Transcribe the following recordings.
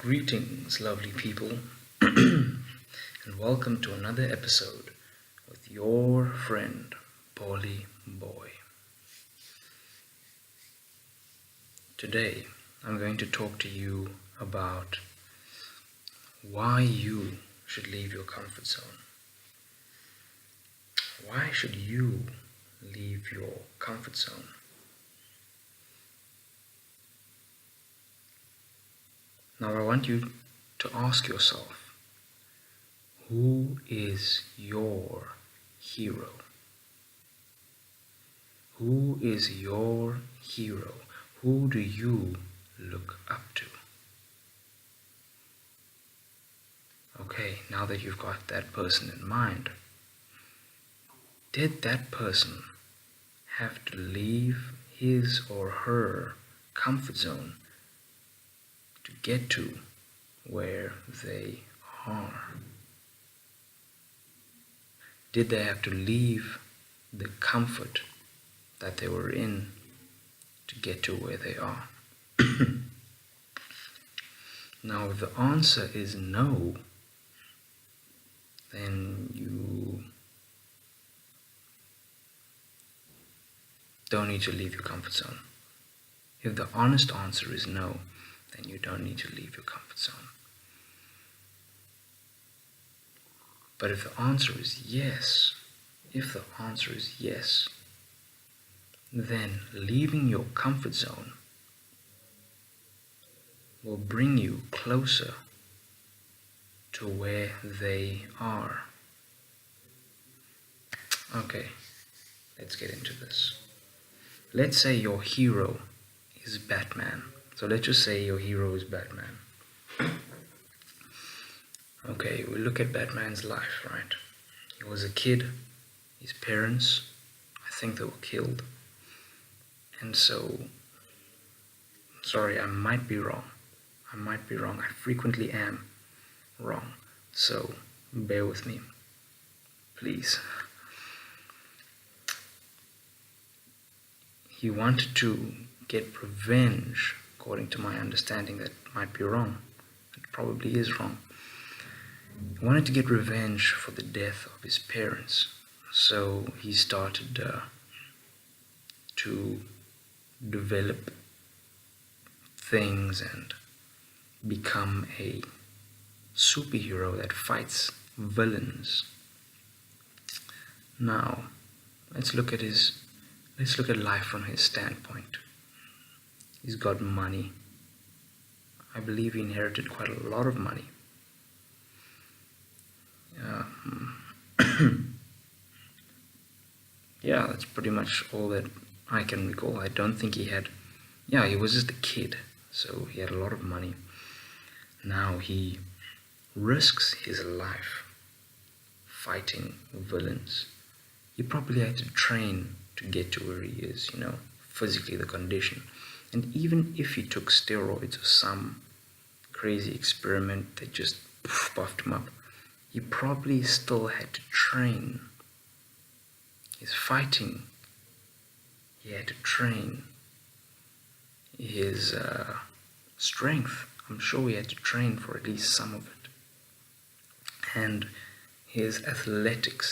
Greetings, lovely people, and welcome to another episode with your friend, Polly Boy. Today, I'm going to talk to you about why you should leave your comfort zone. Why should you leave your comfort zone? Now, I want you to ask yourself, who is your hero? Who is your hero? Who do you look up to? Okay, now that you've got that person in mind, did that person have to leave his or her comfort zone to get to where they are? Did they have to leave the comfort that they were in to get to where they are? Now, if the answer is no, then you don't need to leave your comfort zone. If the honest answer is no, then you don't need to leave your comfort zone. But if the answer is yes, then leaving your comfort zone will bring you closer to where they are. Okay, let's get into this. Let's say your hero is Batman. So let's just say your hero is Batman. Okay, we look at Batman's life, right? He was a kid. His parents, I think they were killed. And so, sorry, I might be wrong. I frequently am wrong. So, bear with me, please. He wanted to get revenge, according to my understanding. That might be wrong. It probably is wrong. He wanted to get revenge for the death of his parents. So he started to develop things and become a superhero that fights villains. Now, let's look at life from his standpoint. He's got money. I believe he inherited quite a lot of money. Yeah, that's pretty much all that I can recall. I don't think he was just a kid, so he had a lot of money. Now he risks his life fighting villains. He probably had to train to get to where he is, physically the condition. And even if he took steroids or some crazy experiment that just puffed him up, he probably still had to train. His fighting, he had to train. His strength, I'm sure he had to train for at least some of it. And his athletic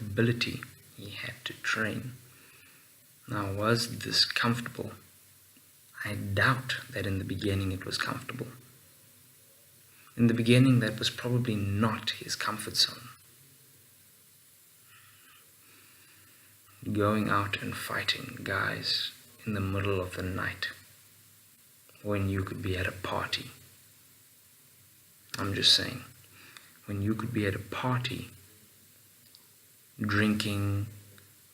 ability, he had to train. Now, was this comfortable? I doubt that in the beginning it was comfortable. In the beginning, that was probably not his comfort zone. Going out and fighting guys in the middle of the night when you could be at a party. I'm just saying, when you could be at a party, drinking,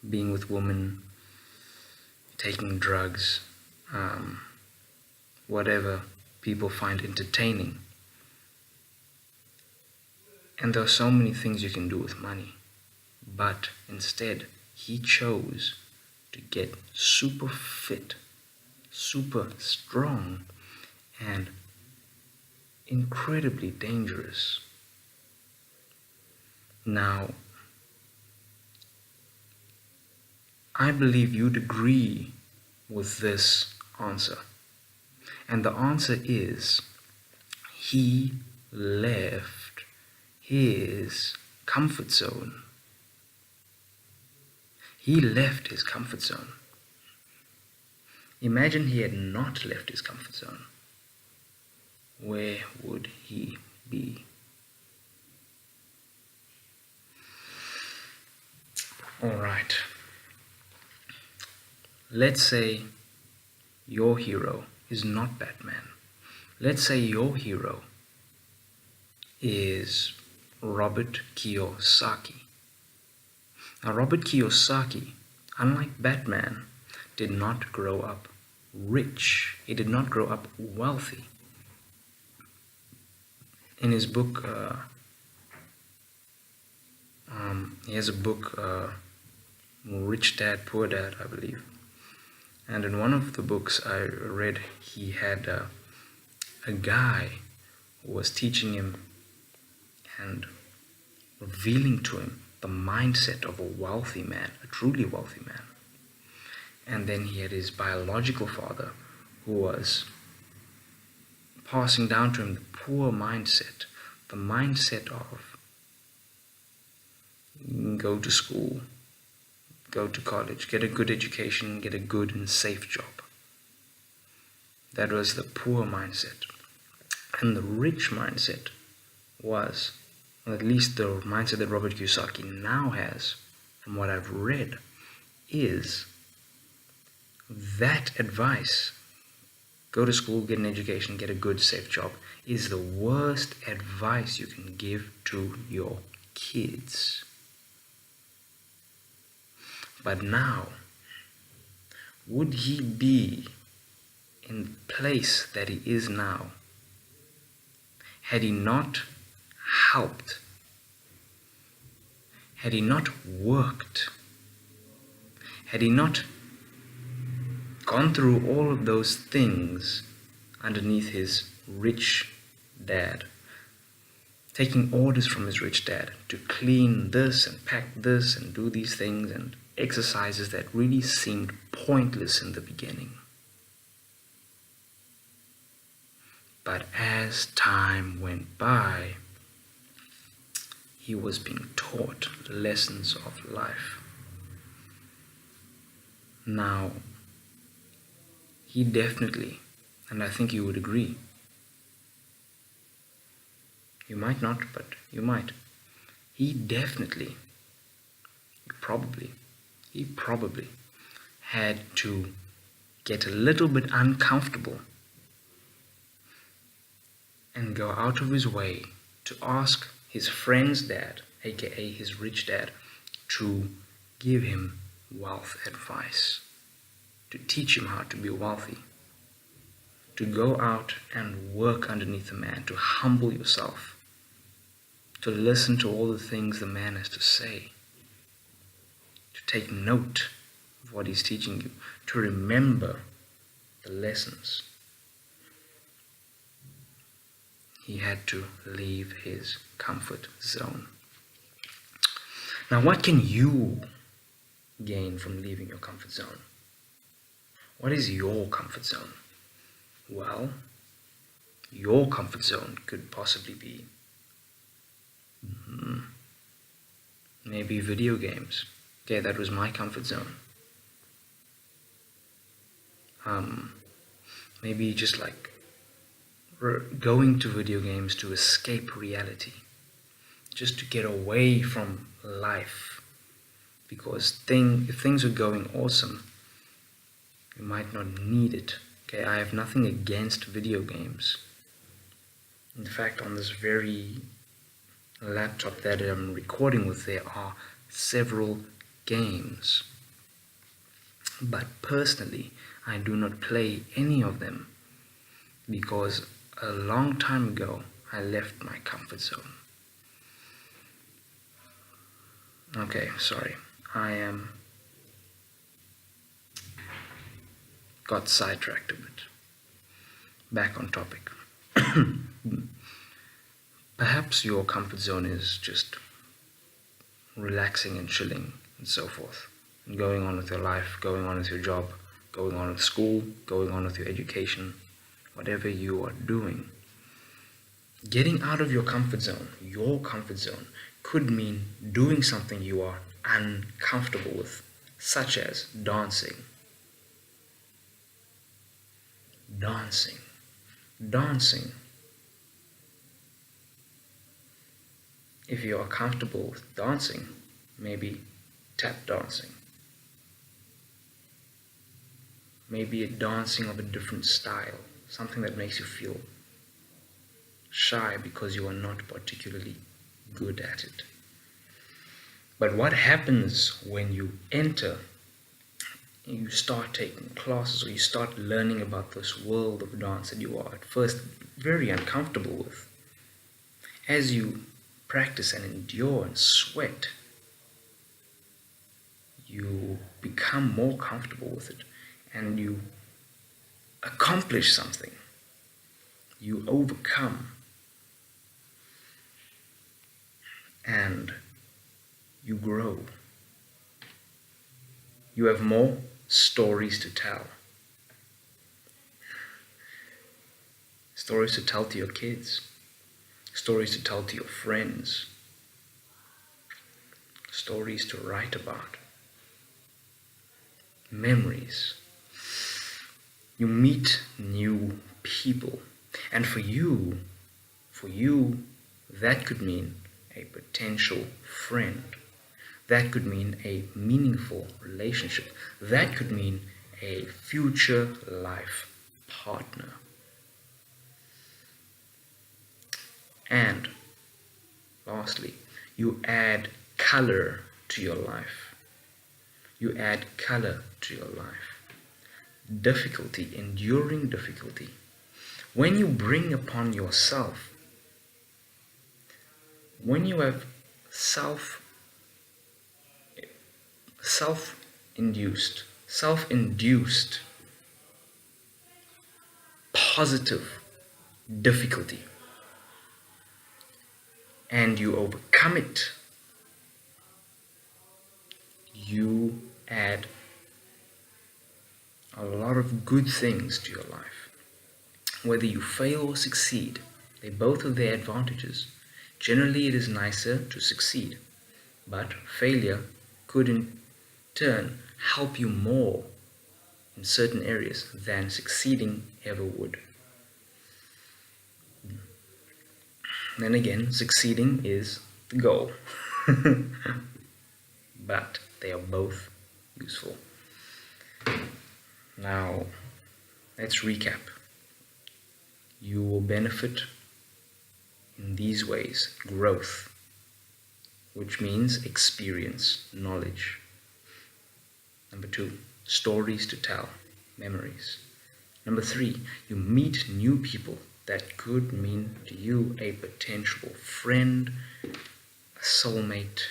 being with women, taking drugs, whatever people find entertaining. And there are so many things you can do with money, but instead he chose to get super fit, super strong, and incredibly dangerous. Now, I believe you'd agree with this answer. And the answer is He left his comfort zone. He left his comfort zone. Imagine he had not left his comfort zone. Where would he be? Alright. Let's say your hero is not Batman. Let's say your hero is Robert Kiyosaki. Now, Robert Kiyosaki, unlike Batman, did not grow up rich. He did not grow up wealthy. In his book, he has a book, Rich Dad, Poor Dad, I believe. And in one of the books I read, he had a guy who was teaching him and revealing to him the mindset of a wealthy man, a truly wealthy man. And then he had his biological father who was passing down to him the poor mindset, the mindset of go to school, go to college, get a good education, get a good and safe job. That was the poor mindset. And the rich mindset was, or at least the mindset that Robert Kiyosaki now has, from what I've read, is that advice, go to school, get an education, get a good, safe job, is the worst advice you can give to your kids. But now, would he be in the place that he is now had he not helped, had he not worked, had he not gone through all of those things underneath his rich dad, taking orders from his rich dad to clean this and pack this and do these things and exercises that really seemed pointless in the beginning. But as time went by, he was being taught lessons of life. Now, he definitely, and I think you would agree, you might not, but you might, he probably had to get a little bit uncomfortable and go out of his way to ask his friend's dad, aka his rich dad, to give him wealth advice, to teach him how to be wealthy, to go out and work underneath the man, to humble yourself, to listen to all the things the man has to say, to take note of what he's teaching you, to remember the lessons. He had to leave his comfort zone. Now, what can you gain from leaving your comfort zone? What is your comfort zone? Well, your comfort zone could possibly be maybe video games. Okay, that was my comfort zone. Maybe just like going to video games to escape reality, just to get away from life, because if things are going awesome, you might not need it. Okay, I have nothing against video games. In fact, on this very laptop that I'm recording with, there are several games, but personally I do not play any of them because a long time ago I left my comfort zone. Okay, sorry, I got sidetracked a bit. Back on topic. Perhaps your comfort zone is just relaxing and chilling and so forth, and going on with your life, going on with your job, going on with school, going on with your education, whatever you are doing. Getting out of your comfort zone, could mean doing something you are uncomfortable with, such as dancing. Dancing. Dancing. If you are comfortable with dancing, maybe tap dancing. Maybe a dancing of a different style, something that makes you feel shy because you are not particularly good at it. But what happens when you enter, you start taking classes, or you start learning about this world of dance that you are at first very uncomfortable with? As you practice and endure and sweat, you become more comfortable with it, and you accomplish something. You overcome, and you grow. You have more stories to tell. Stories to tell to your kids. Stories to tell to your friends. Stories to write about. Memories. You meet new people. And for you, that could mean a potential friend. That could mean a meaningful relationship. That could mean a future life partner. And lastly, you add color to your life. You add color to your life. Difficulty, enduring difficulty. When you bring upon yourself, when you have self-induced positive difficulty, and you overcome it, you add a lot of good things to your life. Whether you fail or succeed, they both have their advantages. Generally, it is nicer to succeed, but failure could in turn help you more in certain areas than succeeding ever would. Then again, succeeding is the goal. But they are both useful. Now, let's recap. You will benefit in these ways: growth, which means experience, knowledge. Number 2, stories to tell, memories. Number 3, you meet new people that could mean to you a potential friend, a soulmate,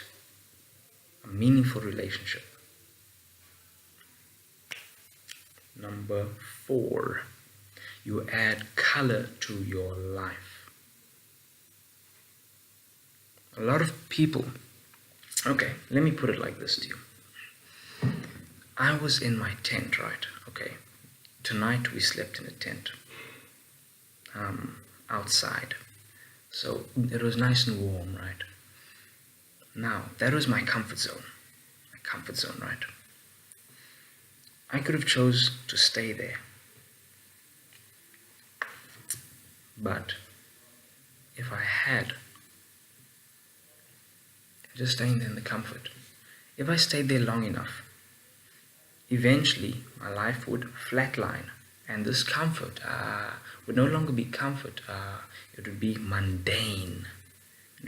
a meaningful relationship. Number 4, you add color to your life. A lot of people, okay, let me put it like this to you. I was in my tent, right? Okay, tonight we slept in a tent outside, so it was nice and warm, right? Now, that was my comfort zone, right? I could have chose to stay there, but if I had just staying there in the comfort, if I stayed there long enough, eventually my life would flatline, and this comfort would no longer be comfort. It would be mundane. It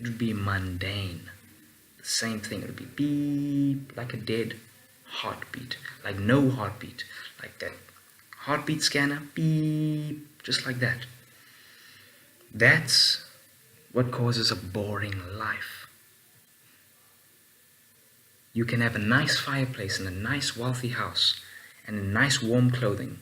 would be mundane. The same thing. It would be beep, like a dead heartbeat, like no heartbeat, like that heartbeat scanner, beep, just like that. That's what causes a boring life. You can have a nice fireplace and a nice wealthy house and nice warm clothing,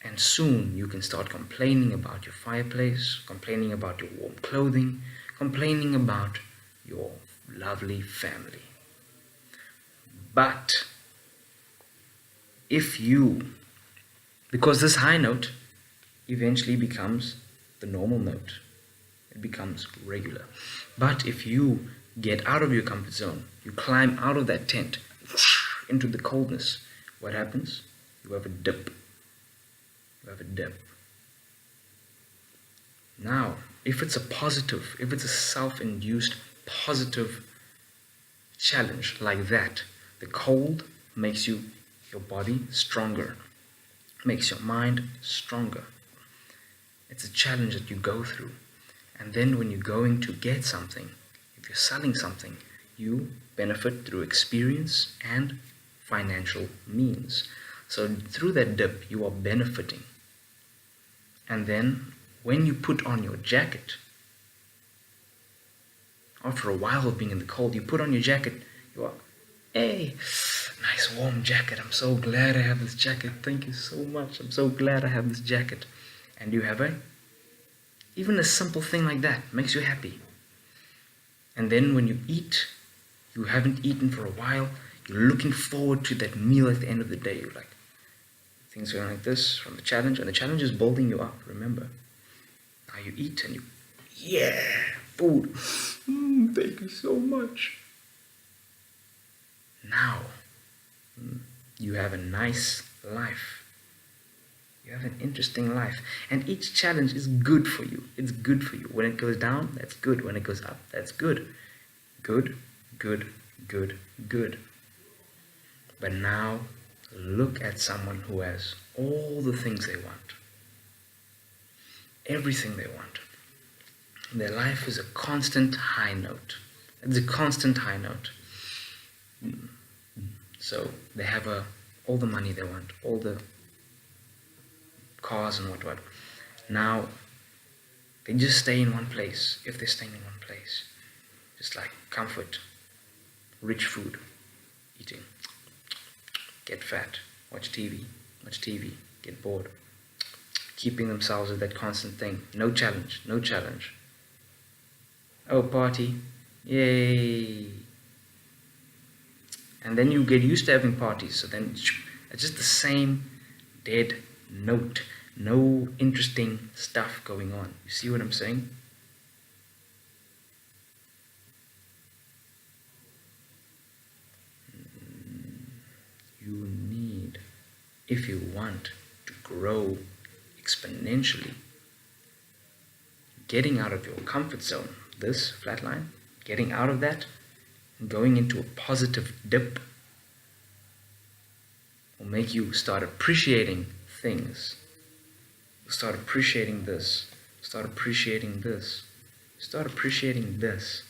and soon you can start complaining about your fireplace, complaining about your warm clothing, complaining about your lovely family. But if you Because this high note eventually becomes the normal note. It becomes regular. But if you get out of your comfort zone, you climb out of that tent into the coldness, what happens? You have a dip. You have a dip. Now, if it's a positive, if it's a self-induced positive challenge like that, the cold makes your body stronger, makes your mind stronger. It's a challenge that you go through. And then when you're going to get something, if you're selling something, you benefit through experience and financial means. So through that dip, you are benefiting. And then when you put on your jacket, after a while of being in the cold, you put on your jacket, you are, hey, nice warm jacket. I'm so glad I have this jacket. Thank you so much. I'm so glad I have this jacket. And you have even a simple thing like that makes you happy. And then when you eat, you haven't eaten for a while, you're looking forward to that meal at the end of the day. You're like, things going like this from the challenge, and the challenge is building you up, remember. Now you eat and you, yeah, food. Thank you so much. Now, you have a nice life. You have an interesting life. And each challenge is good for you. It's good for you. When it goes down, that's good. When it goes up, that's good. Good, good, good, good. But now, look at someone who has all the things they want. Everything they want. Their life is a constant high note. It's a constant high note. So they have all the money they want, all the cars and what. Now, they just stay in one place, if they're staying in one place. Just like comfort, rich food, eating, get fat, watch TV, get bored, keeping themselves with that constant thing. No challenge, no challenge. Oh, party, yay. And then you get used to having parties, so then it's just the same dead note. No interesting stuff going on. You see what I'm saying? You need, if you want to grow exponentially, getting out of your comfort zone, this flat line, getting out of that and going into a positive dip will make you start appreciating things. Start appreciating this. Start appreciating this. Start appreciating this.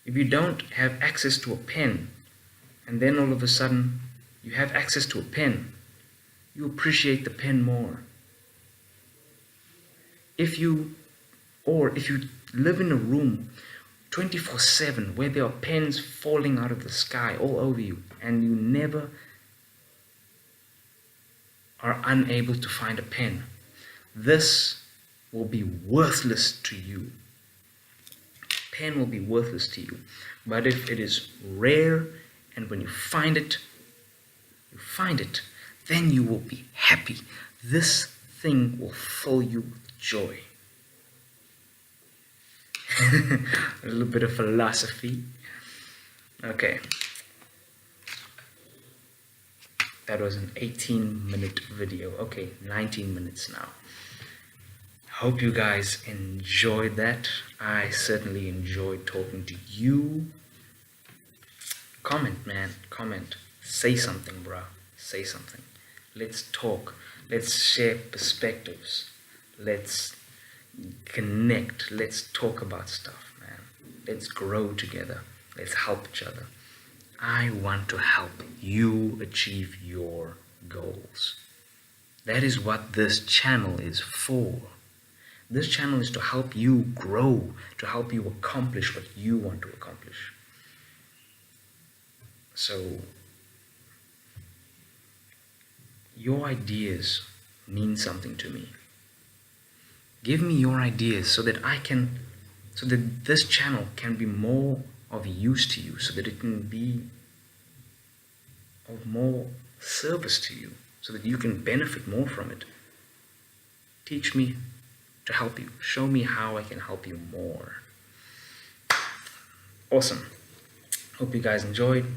If you don't have access to a pen, and then all of a sudden you have access to a pen, you appreciate the pen more. If you live in a room 24/7 where there are pens falling out of the sky all over you, and you never are unable to find a pen, this will be worthless to you. Pen will be worthless to you. But if it is rare, and when you find it, then you will be happy. This thing will fill you with joy. A little bit of philosophy. Okay. That was an 18-minute video. Okay, 19 minutes now. Hope you guys enjoyed that. I certainly enjoyed talking to you. Comment, man. Comment. Say something, bro. Say something. Let's talk. Let's share perspectives. Let's connect. Let's talk about stuff, man. Let's grow together. Let's help each other. I want to help you achieve your goals. That is what this channel is for. This channel is to help you grow, to help you accomplish what you want to accomplish. So, your ideas mean something to me. Give me your ideas so that this channel can be more of use to you, so that it can be of more service to you, so that you can benefit more from it. Teach me to help you. Show me how I can help you more. Awesome. Hope you guys enjoyed.